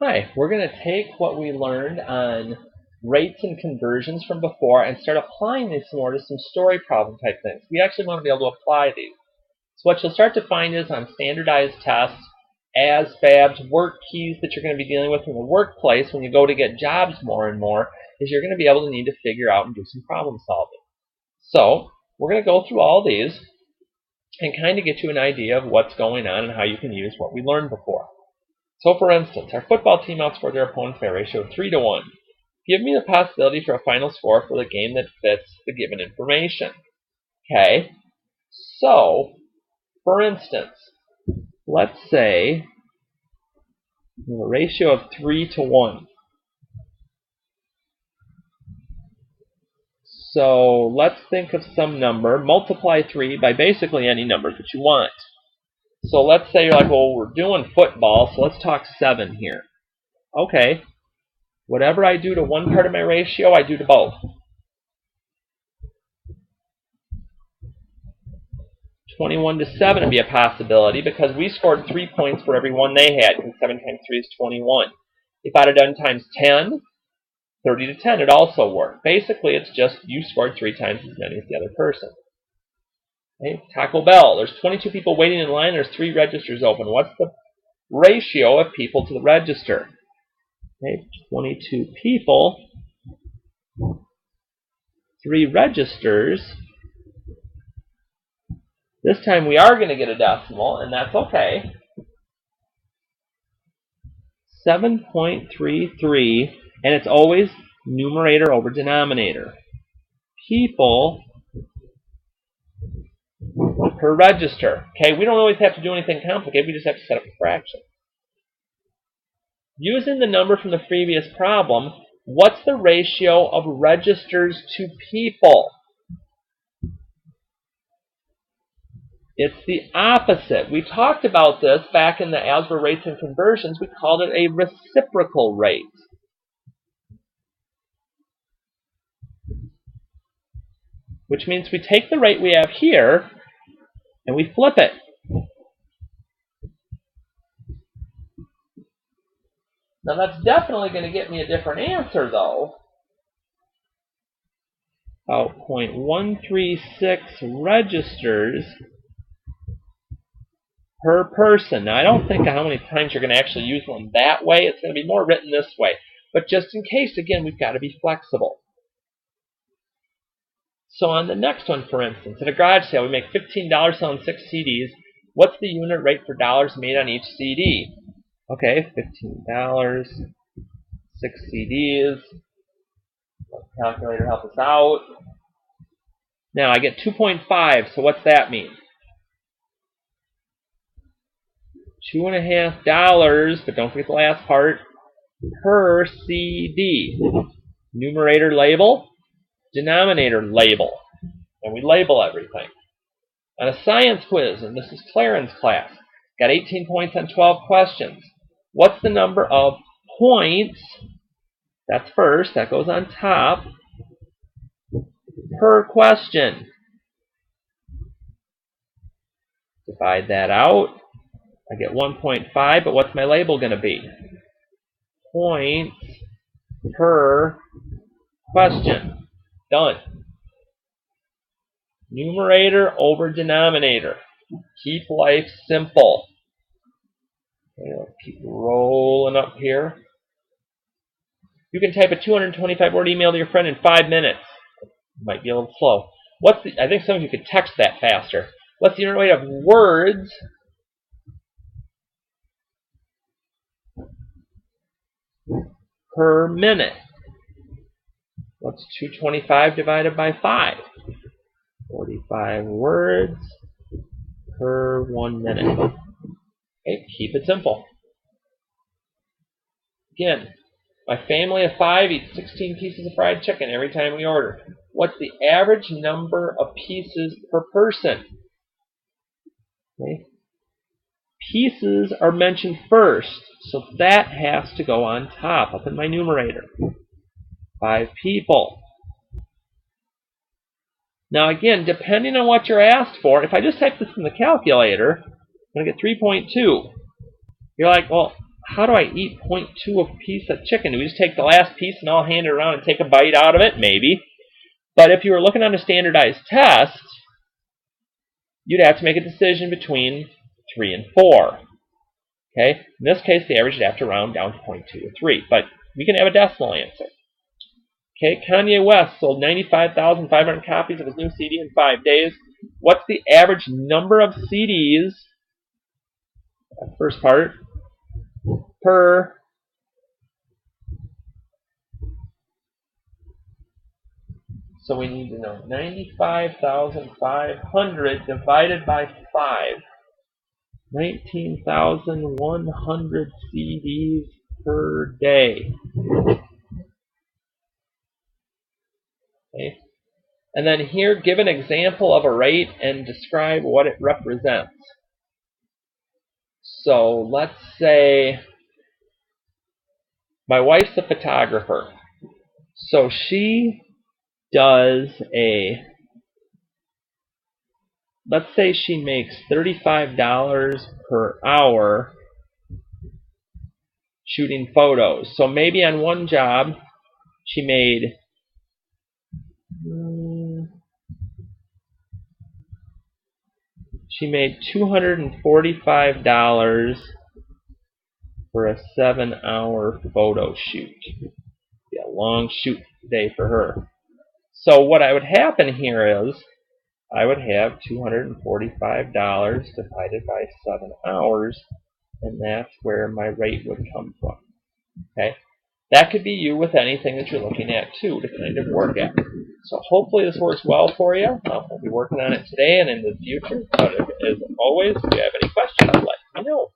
Hi, we're going to take what we learned on rates and conversions from before and start applying these more to some story problem type things. We actually want to be able to apply these. So what you'll start to find is on standardized tests, ASVABs, work keys that you're going to be dealing with in the workplace when you go to get jobs more and more, is you're going to be able to need to figure out and do some problem solving. So we're going to go through all these and kind of get you an idea of what's going on and how you can use what we learned before. So for instance, our football team outscored their opponents by a ratio of 3 to 1. Give me the possibility for a final score for the game that fits the given information. Okay, so for instance, let's say we have a ratio of 3 to 1. So let's think of some number, multiply 3 by basically any number that you want. So let's say you're like, well, we're doing football, so let's talk 7 here. Okay, whatever I do to one part of my ratio, I do to both. 21 to 7 would be a possibility because we scored 3 points for every one they had, because 7 times 3 is 21. If I'd have done times 10, 30 to 10 would also work. Basically, it's just you scored 3 times as many as the other person. Okay. Taco Bell, there's 22 people waiting in line, there's 3 registers open. What's the ratio of people to the register? Okay. 22 people, 3 registers. This time we are going to get a decimal, and that's okay. 7.33, and it's always numerator over denominator. People per register. Okay, we don't always have to do anything complicated, we just have to set up a fraction. Using the number from the previous problem, what's the ratio of registers to people? It's the opposite. We talked about this back in the algebra rates and conversions. We called it a reciprocal rate. Which means we take the rate we have here and we flip it. Now that's definitely going to get me a different answer though. About 0.136 registers per person. Now I don't think how many times you're going to actually use one that way. It's going to be more written this way. But just in case, again, we've got to be flexible. So on the next one, for instance, at a garage sale, we make $15 selling 6 CDs. What's the unit rate for dollars made on each CD? Okay, $15, 6 CDs. Let the calculator help us out. Now I get 2.5, so what's that mean? $2.50, but don't forget the last part, per CD. Numerator label, denominator label. And we label everything. On a science quiz, and this is Claren's class, got 18 points on 12 questions. What's the number of points, that's first, that goes on top, per question? Divide that out. I get 1.5, but what's my label going to be? Points per question. Done. Numerator over denominator. Keep life simple. Okay, let's keep rolling up here. You can type a 225-word email to your friend in 5 minutes. Might be a little slow. I think some of you could text that faster. What's the unit rate of words per minute? What's 225 divided by 5? 45 words per 1 minute. Okay, keep it simple. Again, my family of 5 eats 16 pieces of fried chicken every time we order. What's the average number of pieces per person? Okay. Pieces are mentioned first, so that has to go on top, up in my numerator. 5 people. Now again, depending on what you're asked for, if I just type this in the calculator, I'm going to get 3.2. You're like, well, how do I eat 0.2 of a piece of chicken? Do we just take the last piece and I'll hand it around and take a bite out of it? Maybe. But if you were looking at a standardized test, you'd have to make a decision between 3 and 4. Okay? In this case, the average would have to round down to 0.2 to 3. But we can have a decimal answer. Okay, Kanye West sold 95,500 copies of his new CD in 5 days. What's the average number of CDs, first part, per so we need to know 95,500 divided by 5. 19,100 CDs per day. Okay. And then here, give an example of a rate and describe what it represents. So let's say my wife's a photographer. So she does let's say she makes $35 per hour shooting photos. So maybe on one job she made $245 for a 7-hour photo shoot. Be a long shoot day for her. So what I would happen here is I would have $245 divided by 7 hours, and that's where my rate would come from. Okay, that could be you with anything that you're looking at too to kind of work at. So hopefully this works well for you. We'll be working on it today and in the future. But as always, if you have any questions, let me know.